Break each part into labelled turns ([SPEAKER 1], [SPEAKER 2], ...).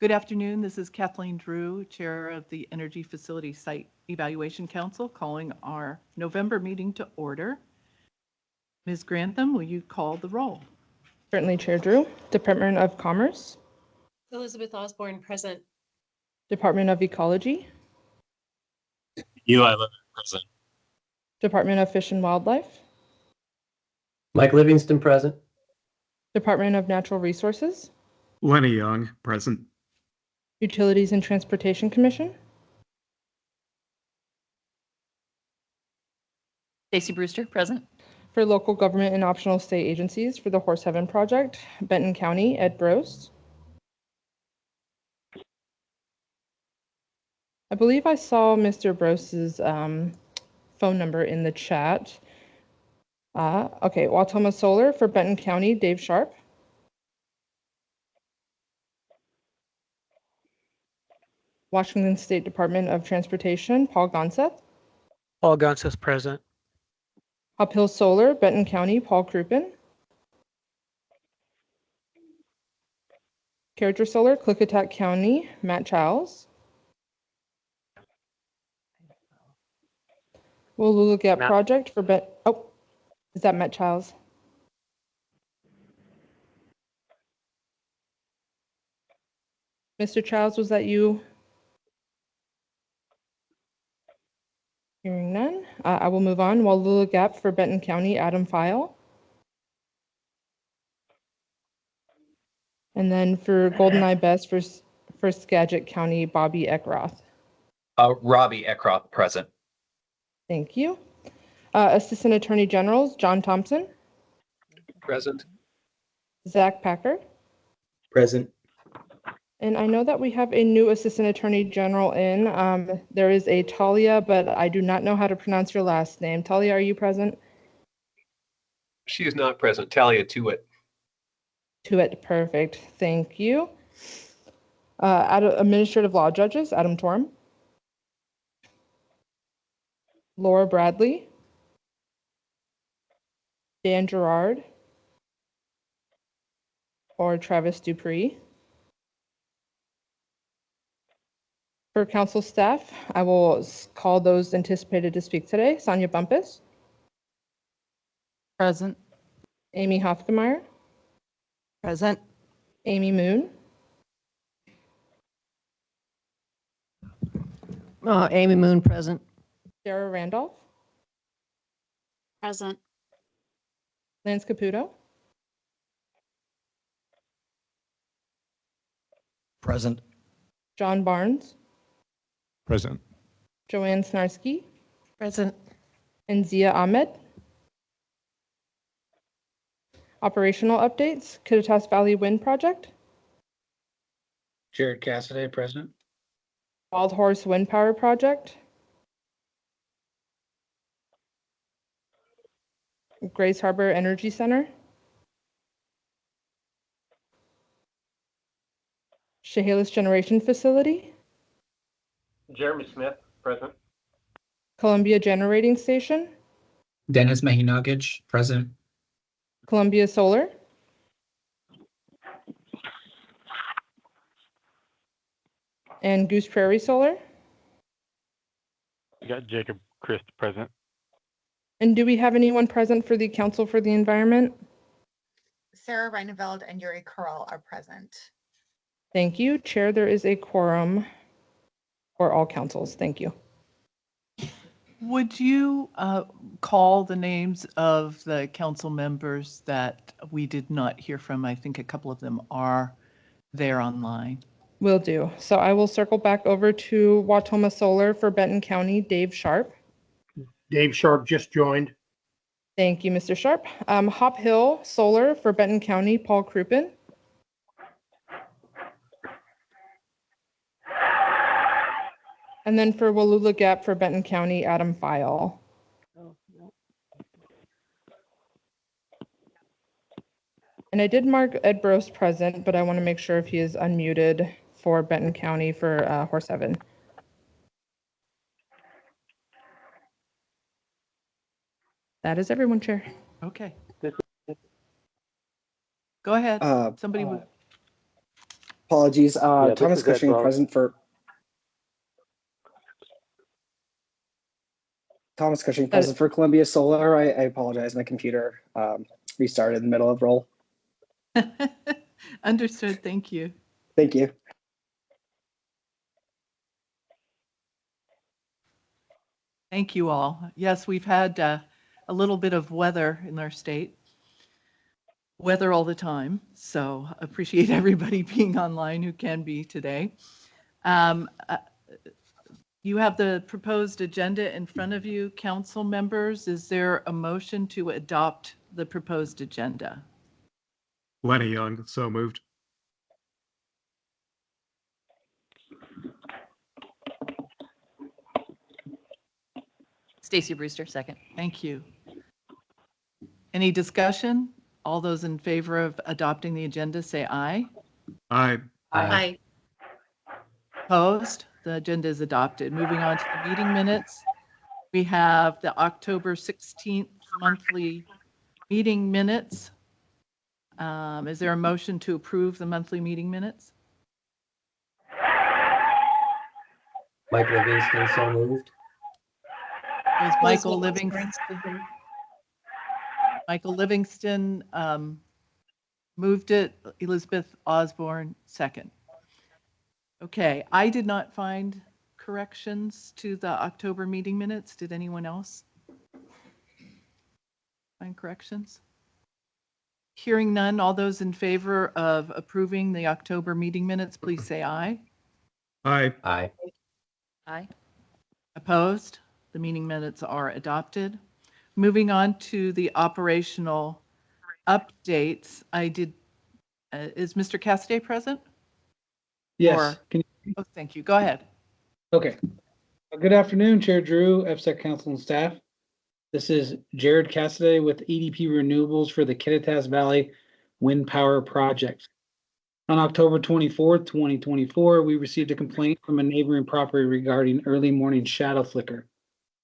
[SPEAKER 1] Good afternoon. This is Kathleen Drew, Chair of the Energy Facility Site Evaluation Council, calling our November meeting to order. Ms. Grantham, will you call the roll?
[SPEAKER 2] Certainly, Chair Drew. Department of Commerce.
[SPEAKER 3] Elizabeth Osborne, present.
[SPEAKER 2] Department of Ecology.
[SPEAKER 4] Eli Levin, present.
[SPEAKER 2] Department of Fish and Wildlife.
[SPEAKER 5] Mike Livingston, present.
[SPEAKER 2] Department of Natural Resources.
[SPEAKER 4] Lenny Young, present.
[SPEAKER 2] Utilities and Transportation Commission.
[SPEAKER 3] Stacy Brewster, present.
[SPEAKER 2] For local government and optional state agencies for the Horse Heaven Project, Benton County, Ed Brose. I believe I saw Mr. Brose's phone number in the chat. Okay, Wautoma Solar for Benton County, Dave Sharp. Washington State Department of Transportation, Paul Gonseth.
[SPEAKER 6] Paul Gonseth, present.
[SPEAKER 2] Hop Hill Solar, Benton County, Paul Crouppen. Character Solar, Klickitat County, Matt Childs. Wallula Gap
[SPEAKER 6] Matt.
[SPEAKER 2] Project for is that Matt Childs? Mr. Childs, was that you? Hearing none, I will move on. Wallula Gap for Benton County, Adam File. And then for GoldenEye Best for Skagit County, Bobby Eckroth.
[SPEAKER 7] Robbie Eckroth, present.
[SPEAKER 2] Thank you. Assistant Attorney Generals, John Thompson.
[SPEAKER 5] Present.
[SPEAKER 2] Zach Packer.
[SPEAKER 5] Present.
[SPEAKER 2] And I know that we have a new Assistant Attorney General in. There is a Talia, but I do not know how to pronounce your last name. Talia, are you present?
[SPEAKER 5] She is not present. Talia Tuitt.
[SPEAKER 2] Tuitt, perfect. Thank you. Administrative Law Judges, Adam Torm. Laura Bradley. Dan Gerard. Or Travis Dupree. For council staff, I will call those anticipated to speak today. Sonia Bumpus.
[SPEAKER 3] Present.
[SPEAKER 2] Amy Hofgemeyer.
[SPEAKER 3] Present.
[SPEAKER 2] Amy Moon.
[SPEAKER 3] Amy Moon, present.
[SPEAKER 2] Sarah Randolph.
[SPEAKER 3] Present.
[SPEAKER 2] Lance Caputo.
[SPEAKER 8] Present.
[SPEAKER 2] John Barnes.
[SPEAKER 4] Present.
[SPEAKER 2] Joanne Snarsky.
[SPEAKER 3] Present.
[SPEAKER 2] And Zia Ahmed. Operational updates, Kittitas Valley Wind Project.
[SPEAKER 8] Jared Cassidy, present.
[SPEAKER 2] Wild Horse Wind Power Project. Grace Harbor Energy Center. Chehalis Generation Facility.
[SPEAKER 5] Jeremy Smith, present.
[SPEAKER 2] Columbia Generating Station.
[SPEAKER 8] Dennis Mahinagic, present.
[SPEAKER 2] Columbia Solar. And Goose Prairie Solar.
[SPEAKER 4] We got Jacob Christ present.
[SPEAKER 2] And do we have anyone present for the Council for the Environment?
[SPEAKER 9] Sarah Reineveld and Yuri Curl are present.
[SPEAKER 2] Thank you. Chair, there is a quorum for all councils. Thank you.
[SPEAKER 1] Would you call the names of the council members that we did not hear from? I think a couple of them are there online.
[SPEAKER 2] Will do. So I will circle back over to Wautoma Solar for Benton County, Dave Sharp.
[SPEAKER 10] Dave Sharp just joined.
[SPEAKER 2] Thank you, Mr. Sharp. Hop Hill Solar for Benton County, Paul Crouppen. And then for Wallula Gap for Benton County, Adam File. And I did mark Ed Brose present, but I want to make sure if he is unmuted for Benton County for Horse Heaven. That is everyone, Chair.
[SPEAKER 1] Okay. Go ahead. Somebody would.
[SPEAKER 11] Apologies.
[SPEAKER 4] this
[SPEAKER 11] Thomas
[SPEAKER 4] is Ed
[SPEAKER 11] Cushing,
[SPEAKER 4] Brock.
[SPEAKER 11] present for. Thomas Cushing, present for Columbia Solar. I apologize. My computer restarted in the middle of roll.
[SPEAKER 1] Understood. Thank you.
[SPEAKER 11] Thank you.
[SPEAKER 1] Thank you all. Yes, we've had a little bit of weather in our state. Weather all the time. So appreciate everybody being online who can be today. You have the proposed agenda in front of you, council members. Is there a motion to adopt the proposed agenda?
[SPEAKER 4] Lenny Young, so moved.
[SPEAKER 3] Stacy Brewster, second.
[SPEAKER 1] Thank you. Any discussion? All those in favor of adopting the agenda, say aye.
[SPEAKER 4] Aye.
[SPEAKER 3] Aye.
[SPEAKER 1] Opposed? The agenda is adopted. Moving on to the meeting minutes. We have the October 16th monthly meeting minutes. Is there a motion to approve the monthly meeting minutes?
[SPEAKER 8] Mike Livingston, so moved.
[SPEAKER 1] It was Michael Livingston. Michael Livingston moved it. Elizabeth Osborne, second. Okay, I did not find corrections to the October meeting minutes. Did anyone else find corrections? Hearing none, all those in favor of approving the October meeting minutes, please say aye.
[SPEAKER 4] Aye.
[SPEAKER 8] Aye.
[SPEAKER 3] Aye.
[SPEAKER 1] Opposed? The meeting minutes are adopted. Moving on to the operational updates. Is Mr. Cassidy present?
[SPEAKER 12] Yes.
[SPEAKER 1] Oh, thank you. Go ahead.
[SPEAKER 12] Okay. Good afternoon, Chair Drew, FSEC Council and staff. This is Jared Cassidy with EDP Renewables for the Kittitas Valley Wind Power Project. On October 24th, 2024, we received a complaint from a neighboring property regarding early morning shadow flicker.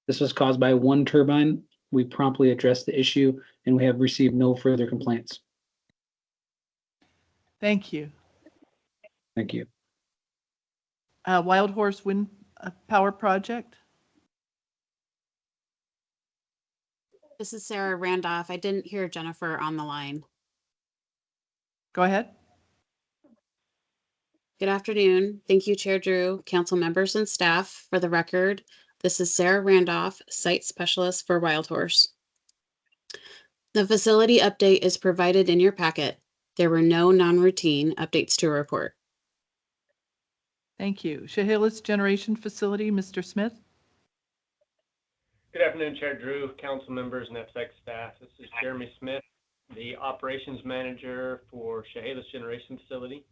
[SPEAKER 12] This was caused by one turbine. We promptly addressed the issue and we have received no further complaints.
[SPEAKER 1] Thank you.
[SPEAKER 12] Thank you.
[SPEAKER 1] Wild Horse Wind Power Project.
[SPEAKER 13] This is Sarah Randolph. I didn't hear Jennifer on the line.
[SPEAKER 1] Go ahead.
[SPEAKER 13] Good afternoon. Thank you, Chair Drew, council members and staff. For the record, this is Sarah Randolph, site specialist for Wild Horse. The facility update is provided in your packet. There were no non-routine updates to report.
[SPEAKER 1] Thank you. Chehalis Generation Facility, Mr. Smith.
[SPEAKER 14] Good afternoon, Chair Drew, council members, and FSEC staff. This is Jeremy Smith, the operations manager for Chehalis Generation Facility.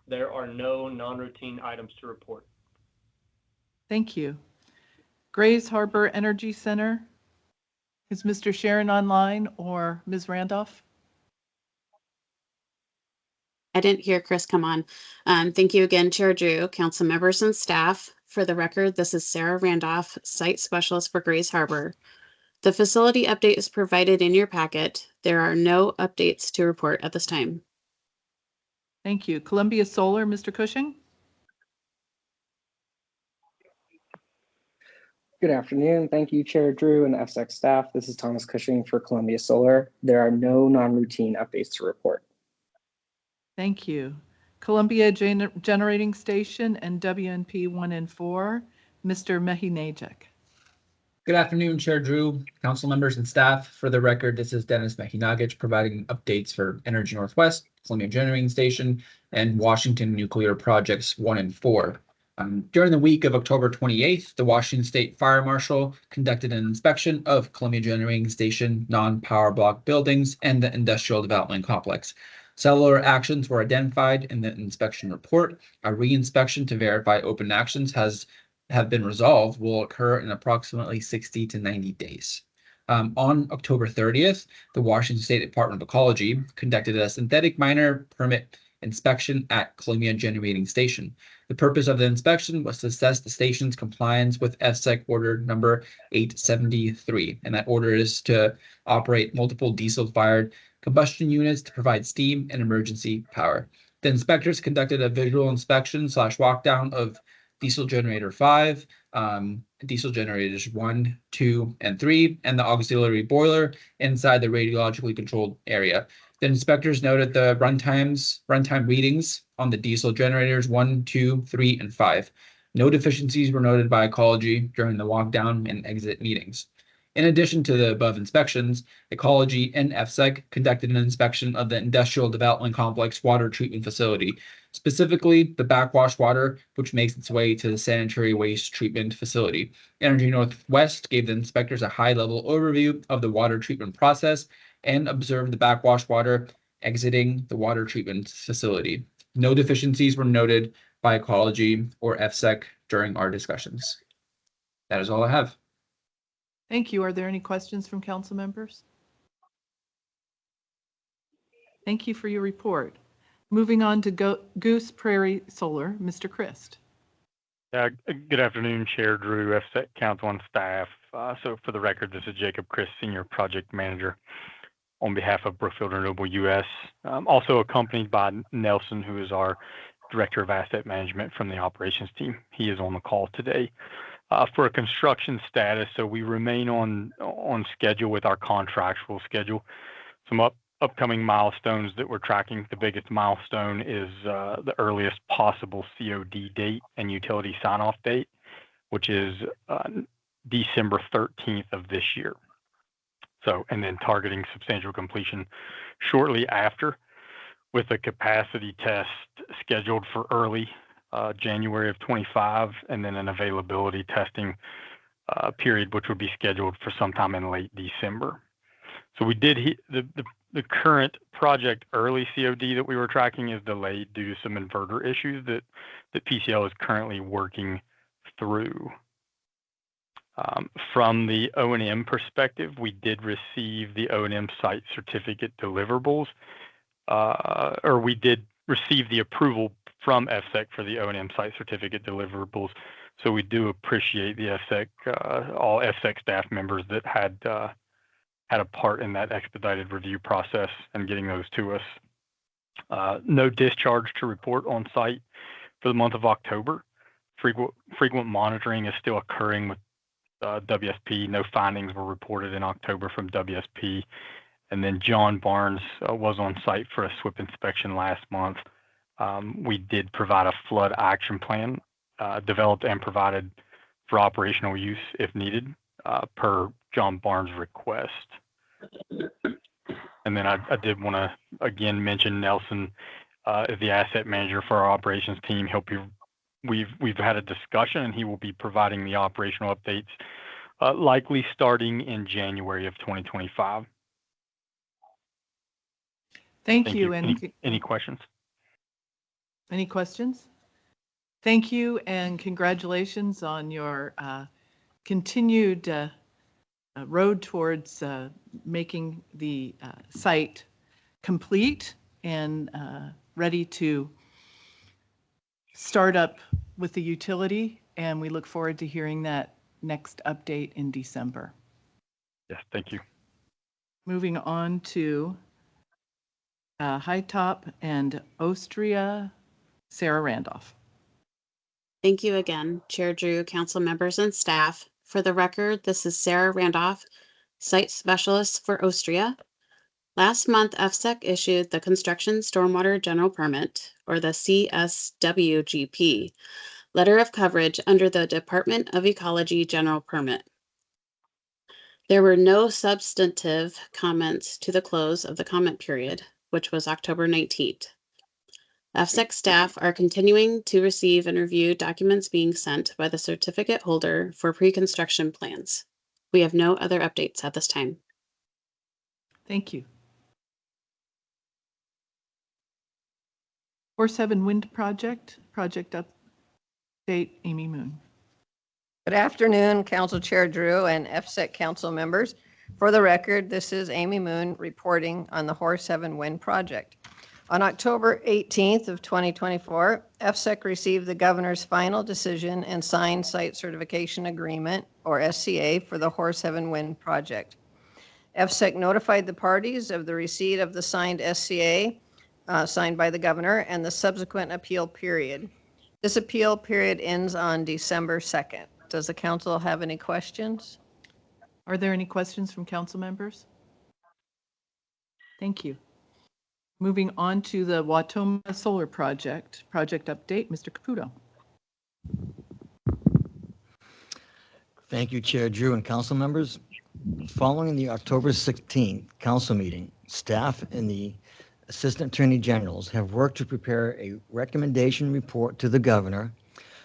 [SPEAKER 14] There are no non-routine items to report.
[SPEAKER 1] Thank you. Grays Harbor Energy Center. Is Mr. Sharon online or Ms. Randolph?
[SPEAKER 13] I didn't hear Chris come on. Thank you again, Chair Drew, council members and staff. For the record, this is Sarah Randolph, site specialist for Grays Harbor. The facility update is provided in your packet. There are no updates to report at this time.
[SPEAKER 1] Thank you. Columbia Solar, Mr. Cushing.
[SPEAKER 11] Good afternoon. Thank you, Chair Drew and FSEC staff. This is Thomas Cushing for Columbia Solar. There are no non-routine updates to report.
[SPEAKER 1] Thank you. Columbia Generating Station and WNP 1 and 4, Mr. Mehinajek.
[SPEAKER 8] Good afternoon, Chair Drew, council members and staff. For the record, this is Dennis Mehinajek providing updates for Energy Northwest, Columbia Generating Station, and Washington Nuclear Projects 1 and 4. During the week of October 28th, the Washington State Fire Marshal conducted an inspection of Columbia Generating Station non-power block buildings and the industrial development complex. Several actions were identified in the inspection report. A re-inspection to verify open actions have been resolved will occur in approximately 60 to 90 days. On October 30th, the Washington State Department of Ecology conducted a synthetic miner permit inspection at Columbia Generating Station. The purpose of the inspection was to assess the station's compliance with FSEC order number 873, and that order is to operate multiple diesel-fired combustion units to provide steam and emergency power. The inspectors conducted a visual inspection / walkdown of diesel generator 5, diesel generators 1, 2, and 3, and the auxiliary boiler inside the radiologically controlled area. The inspectors noted the runtime readings on the diesel generators 1, 2, 3, and 5. No deficiencies were noted by Ecology during the walkdown and exit meetings. In addition to the above inspections, Ecology and FSEC conducted an inspection of the Industrial Development Complex water treatment facility, specifically the backwash water, which makes its way to the sanitary waste treatment facility. Energy Northwest gave the inspectors a high-level overview of the water treatment process and observed the backwash water exiting the water treatment facility. No deficiencies were noted by Ecology or FSEC during our discussions. That is all I have.
[SPEAKER 1] Thank you. Are there any questions from council members? Thank you for your report. Moving on to Goose Prairie Solar, Mr. Christ.
[SPEAKER 15] Good afternoon, Chair Drew, FSEC Council and staff. So for the record, this is Jacob Christ, Senior Project Manager on behalf of Brookfield Renewable US. Also accompanied by Nelson, who is our Director of Asset Management from the operations team. He is on the call today. For a construction status, so we remain on schedule with our contractual schedule. Some upcoming milestones that we're tracking. The biggest milestone is the earliest possible COD date and utility sign-off date, which is December 13th of this year. So, and then targeting substantial completion shortly after, with a capacity test scheduled for early January of 25, and then an availability testing period, which would be scheduled for sometime in late December. So we did the current project early COD that we were tracking is delayed due to some inverter issues that PCL is currently working through. From the O&M perspective, we did receive the O&M site certificate deliverables, or we did receive the approval from FSEC for the O&M site certificate deliverables. So we do appreciate the FSEC, all FSEC staff members that had a part in that expedited review process and getting those to us. No discharge to report on site for the month of October. Frequent monitoring is still occurring with WSP. No findings were reported in October from WSP. And then John Barnes was on site for a SWIP inspection last month. We did provide a flood action plan developed and provided for operational use if needed per John Barnes' request. And then I did want to again mention Nelson is the asset manager for our operations team. We've had a discussion, and he will be providing the operational updates likely starting in January of 2025.
[SPEAKER 1] Thank you. And
[SPEAKER 15] any questions?
[SPEAKER 1] Any questions? Thank you, and congratulations on your continued road towards making the site complete and ready to start up with the utility. And we look forward to hearing that next update in December.
[SPEAKER 15] Yes, thank you.
[SPEAKER 1] Moving on to High Top and Ostria, Sarah Randolph.
[SPEAKER 13] Thank you again, Chair Drew, council members, and staff. For the record, this is Sarah Randolph, Site Specialist for Ostria. Last month, FSEC issued the Construction Stormwater General Permit, or the CSWGP, letter of coverage under the Department of Ecology General Permit. There were no substantive comments to the close of the comment period, which was October 19th. FSEC staff are continuing to receive and review documents being sent by the certificate holder for pre-construction plans. We have no other updates at this time.
[SPEAKER 1] Thank you. 47 Wind Project update, Amy Moon.
[SPEAKER 3] Good afternoon, Council Chair Drew and FSEC council members. For the record, this is Amy Moon reporting on the Horse 7 Wind Project. On October 18th of 2024, FSEC received the governor's final decision and signed site certification agreement, or SCA, for the Horse 7 Wind Project. FSEC notified the parties of the receipt of the signed SCA signed by the governor, and the subsequent appeal period. This appeal period ends on December 2nd. Does the council have any questions?
[SPEAKER 1] Are there any questions from council members? Thank you. Moving on to the Watoma Solar Project update, Mr. Caputo.
[SPEAKER 16] Thank you, Chair Drew and council members. Following the October 16th council meeting, staff and the Assistant Attorney Generals have worked to prepare a recommendation report to the governor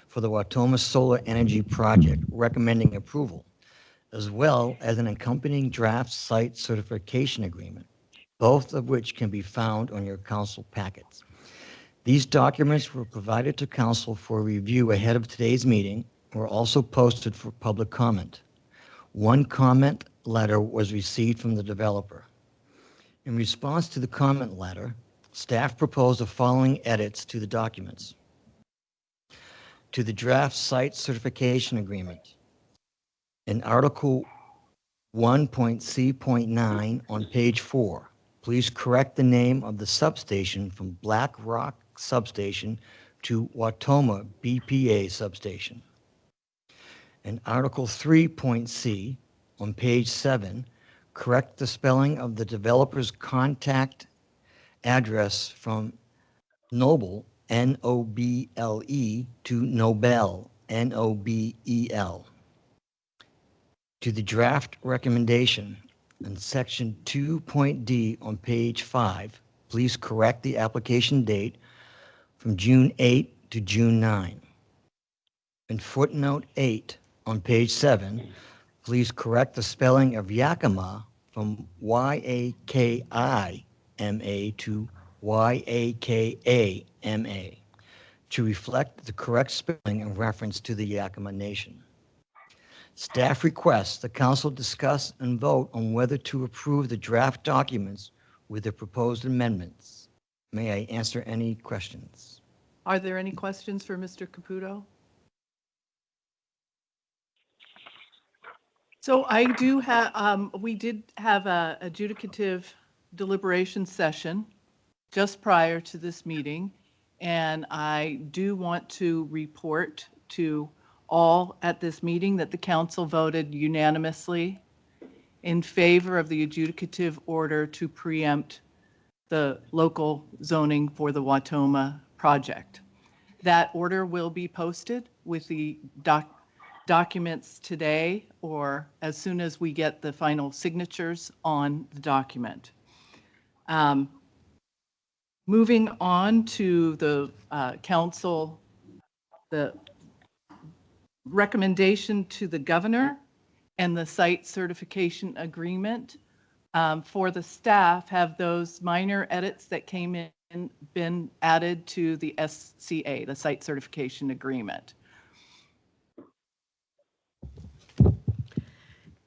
[SPEAKER 16] for the Watoma Solar Energy Project recommending approval, as well as an accompanying draft site certification agreement, both of which can be found on your council packets. These documents were provided to council for review ahead of today's meeting, were also posted for public comment. One comment letter was received from the developer. In response to the comment letter, staff proposed the following edits to the documents. To the draft site certification agreement, in Article 1.C.9 on page 4, please correct the name of the substation from Black Rock Substation to Watoma BPA Substation. In Article 3.C on page 7, correct the spelling of the developer's contact address from Noble, N-O-B-L-E, to Nobel, N-O-B-E-L. To the draft recommendation in section 2.D on page 5, please correct the application date from June 8 to June 9. In footnote 8 on page 7, please correct the spelling of Yakima from Y-A-K-I-M-A to Y-A-K-A-M-A to reflect the correct spelling in reference to the Yakima Nation. Staff requests the council discuss and vote on whether to approve the draft documents with the proposed amendments. May I answer any questions?
[SPEAKER 1] Are there any questions for Mr. Caputo? So I do have, we did have a adjudicative deliberation session just prior to this meeting, and I do want to report to all at this meeting that the council voted unanimously in favor of the adjudicative order to preempt the local zoning for the Watoma project. That order will be posted with the documents today or as soon as we get the final signatures on the document. Moving on to the council, the recommendation to the governor and the site certification agreement. For the staff, have those minor edits that came in been added to the SCA, the site certification agreement?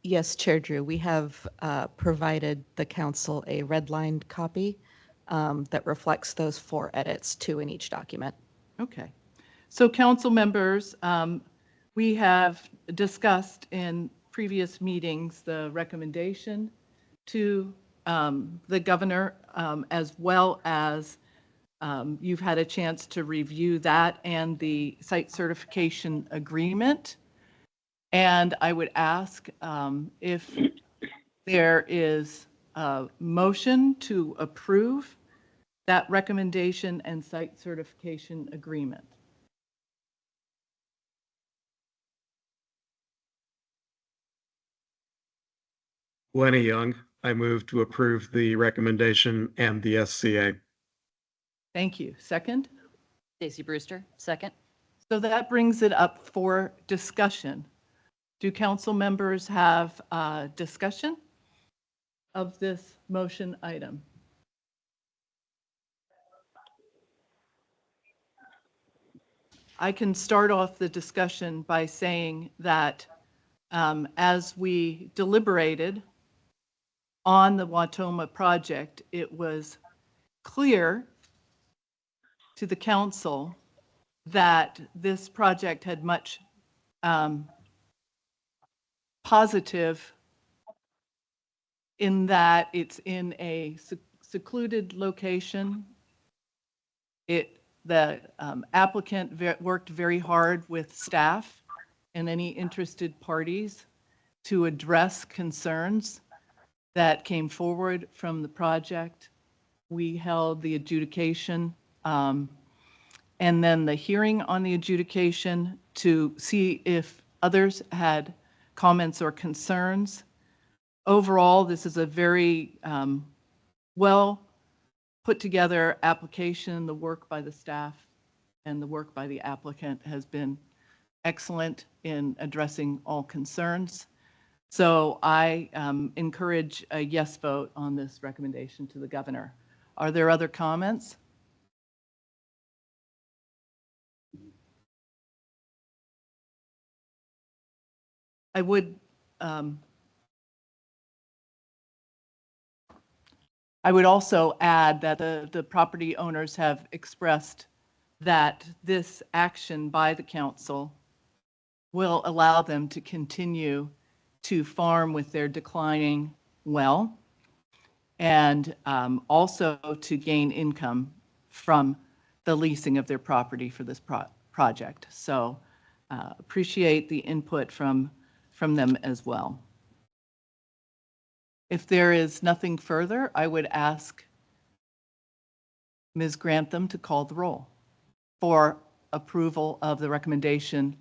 [SPEAKER 17] Yes, Chair Drew, we have provided the council a redlined copy that reflects those 4 edits, 2 in each document.
[SPEAKER 1] Okay. So council members, we have discussed in previous meetings the recommendation to the governor, as well as you've had a chance to review that and the site certification agreement. And I would ask if there is a motion to approve that recommendation and site certification agreement.
[SPEAKER 4] Lenny Young, I move to approve the recommendation and the SCA.
[SPEAKER 1] Thank you. Second?
[SPEAKER 18] Stacy Brewster, second.
[SPEAKER 1] So that brings it up for discussion. Do council members have discussion of this motion item? I can start off the discussion by saying that as we deliberated on the Watoma project, it was clear to the council that this project had much positive in that it's in a secluded location The applicant worked very hard with staff and any interested parties to address concerns that came forward from the project. We held the adjudication and then the hearing on the adjudication to see if others had comments or concerns. Overall, this is a very well put together application. The work by the staff and the work by the applicant has been excellent in addressing all concerns. So I encourage a yes vote on this recommendation to the governor. Are there other comments? I would also add that the property owners have expressed that this action by the council will allow them to continue to farm with their declining well and also to gain income from the leasing of their property for this project. So appreciate the input from them as well. If there is nothing further, I would ask Ms. Grantham to call the roll for approval of the recommendation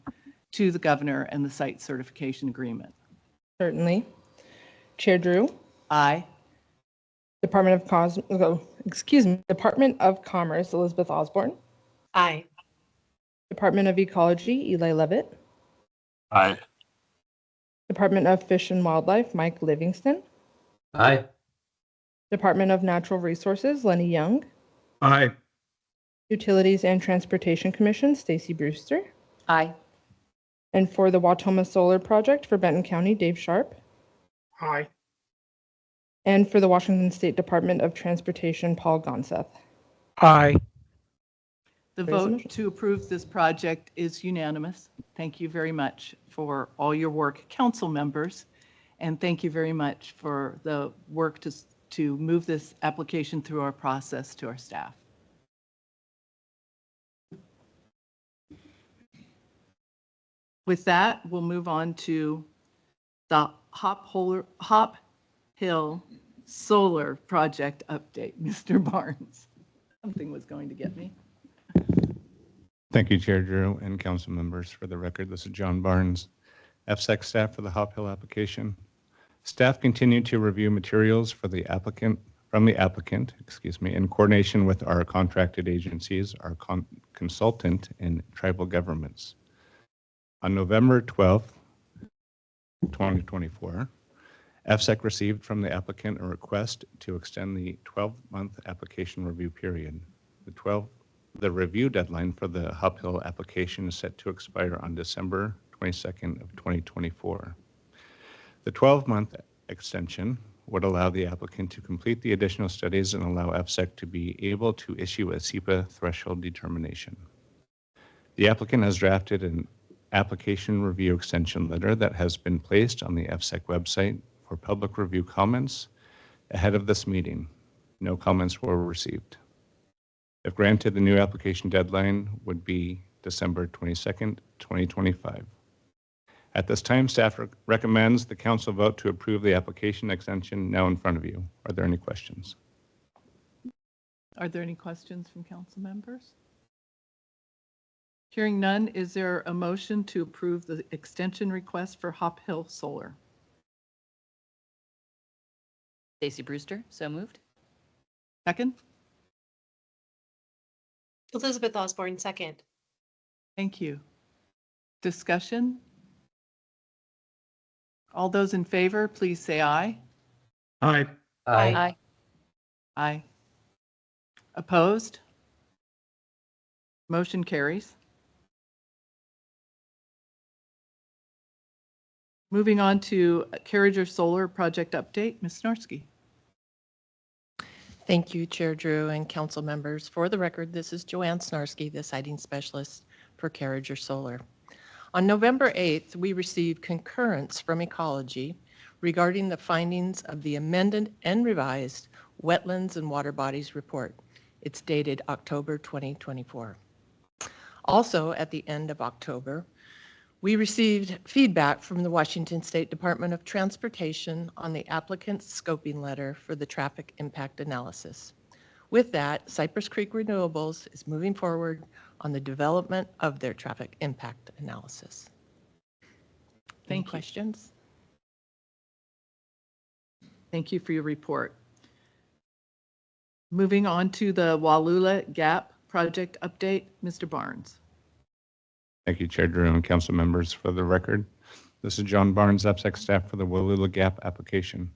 [SPEAKER 1] to the governor and the site certification agreement.
[SPEAKER 2] Certainly. Chair Drew?
[SPEAKER 1] Aye.
[SPEAKER 2] Department of Commerce, Elizabeth Osborne.
[SPEAKER 18] Aye.
[SPEAKER 2] Department of Ecology, Eli Levitt.
[SPEAKER 15] Aye.
[SPEAKER 2] Department of Fish and Wildlife, Mike Livingston.
[SPEAKER 8] Aye.
[SPEAKER 2] Department of Natural Resources, Lenny Young.
[SPEAKER 4] Aye.
[SPEAKER 2] Utilities and Transportation Commission, Stacy Brewster.
[SPEAKER 18] Aye.
[SPEAKER 2] And for the Watoma Solar Project for Benton County, Dave Sharp.
[SPEAKER 10] Aye.
[SPEAKER 2] And for the Washington State Department of Transportation, Paul Gonseth.
[SPEAKER 6] Aye.
[SPEAKER 1] The
[SPEAKER 2] Raise the
[SPEAKER 1] vote
[SPEAKER 2] motion.
[SPEAKER 1] to approve this project is unanimous. Thank you very much for all your work, council members, and thank you very much for the work to move this application through our process to our staff. With that, we'll move on to the Hop Hill Solar Project update. Mr. Barnes, something was going to get me.
[SPEAKER 19] Thank you, Chair Drew and council members. For the record, this is John Barnes, FSEC staff for the Hop Hill application. Staff continued to review materials from the applicant, in coordination with our contracted agencies, our consultant and tribal governments. On November 12th, 2024, FSEC received from the applicant a request to extend the 12-month application review period. The review deadline for the Hop Hill application is set to expire on December 22nd of 2024. The 12-month extension would allow the applicant to complete the additional studies and allow FSEC to be able to issue a SEPA threshold determination. The applicant has drafted an application review extension letter that has been placed on the FSEC website for public review comments ahead of this meeting. No comments were received. If granted, the new application deadline would be December 22nd, 2025. At this time, staff recommends the council vote to approve the application extension now in front of you. Are there any questions?
[SPEAKER 1] Are there any questions from council members? Hearing none, is there a motion to approve the extension request for Hop Hill Solar?
[SPEAKER 18] Stacy Brewster, so moved.
[SPEAKER 1] Second?
[SPEAKER 20] Elizabeth Osborne, second.
[SPEAKER 1] Thank you. Discussion? All those in favor, please say aye.
[SPEAKER 4] Aye.
[SPEAKER 18] Aye. Aye.
[SPEAKER 1] Aye. Opposed? Motion carries. Moving on to Carriger Solar Project update, Ms. Snarsky.
[SPEAKER 21] Thank you, Chair Drew and council members. For the record, this is Joanne Snarsky, the siting specialist for Carriger Solar. On November 8th, we received concurrence from Ecology regarding the findings of the amended and revised Wetlands and Water Bodies Report. It's dated October 2024. Also, at the end of October, we received feedback from the Washington State Department of Transportation on the applicant's scoping letter for the traffic impact analysis. With that, Cypress Creek Renewables is moving forward on the development of their traffic impact analysis. Any questions? Thank you for your report. Moving on to the Wallula Gap project update, Mr. Barnes.
[SPEAKER 19] Thank you, Chair Drew and council members. For the record, this is John Barnes, EPSEC staff for the Wallula Gap application.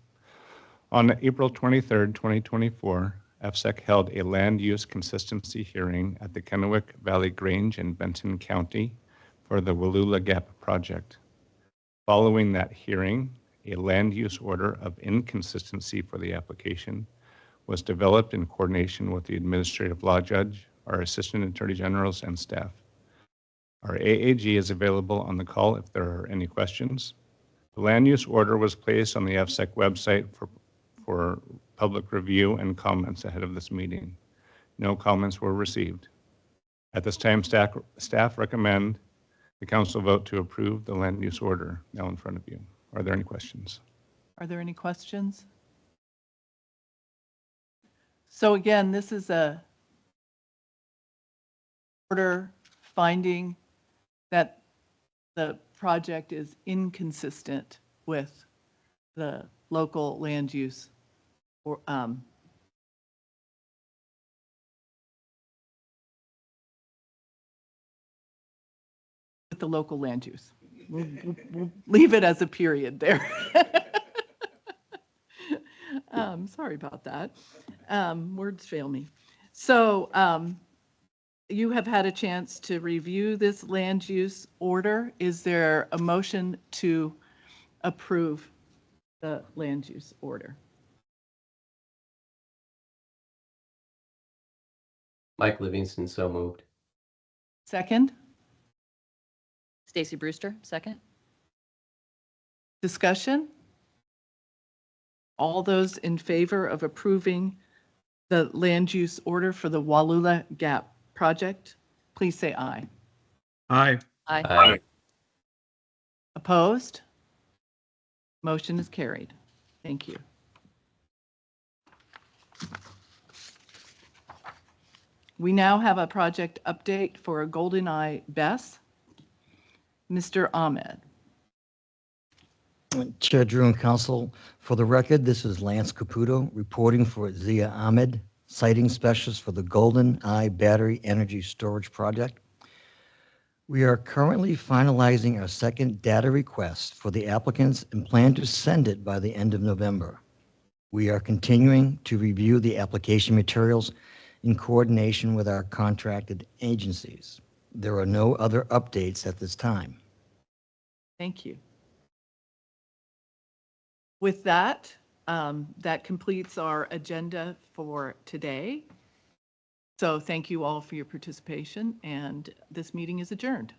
[SPEAKER 19] On April 23rd, 2024, EPSEC held a land use consistency hearing at the Kennewick Valley Grange in Benton County for the Wallula Gap project. Following that hearing, a land use order of inconsistency for the application was developed in coordination with the administrative law judge, our assistant attorney generals, and staff. Our AAG is available on the call if there are any questions. The land use order was placed on the EPSEC website for public review and comments ahead of this meeting. No comments were received. At this time, staff recommend the council vote to approve the land use order now in front of you. Are there any questions?
[SPEAKER 1] Are there any questions? So again, this is a order finding that the project is inconsistent with the local land use or with the local land use. We'll leave it as a period there. Sorry about that. Words fail me. So you have had a chance to review this land use order. Is there a motion to approve the land use order?
[SPEAKER 7] Mike Livingston, so moved.
[SPEAKER 1] Second?
[SPEAKER 18] Stacy Brewster, second.
[SPEAKER 1] Discussion? All those in favor of approving the land use order for the Wallula Gap project, please say aye.
[SPEAKER 4] Aye.
[SPEAKER 18] Aye.
[SPEAKER 7] Aye.
[SPEAKER 1] Opposed? Motion is carried. Thank you. We now have a project update for GoldenEye BESS. Mr. Ahmed.
[SPEAKER 16] Chair Drew and council, for the record, this is Lance Caputo reporting for Zia Ahmed, siting specialist for the GoldenEye Battery Energy Storage Project. We are currently finalizing our second data request for the applicants and plan to send it by the end of November. We are continuing to review the application materials in coordination with our contracted agencies. There are no other updates at this time.
[SPEAKER 1] Thank you. With that, that completes our agenda for today. So thank you all for your participation, and this meeting is adjourned.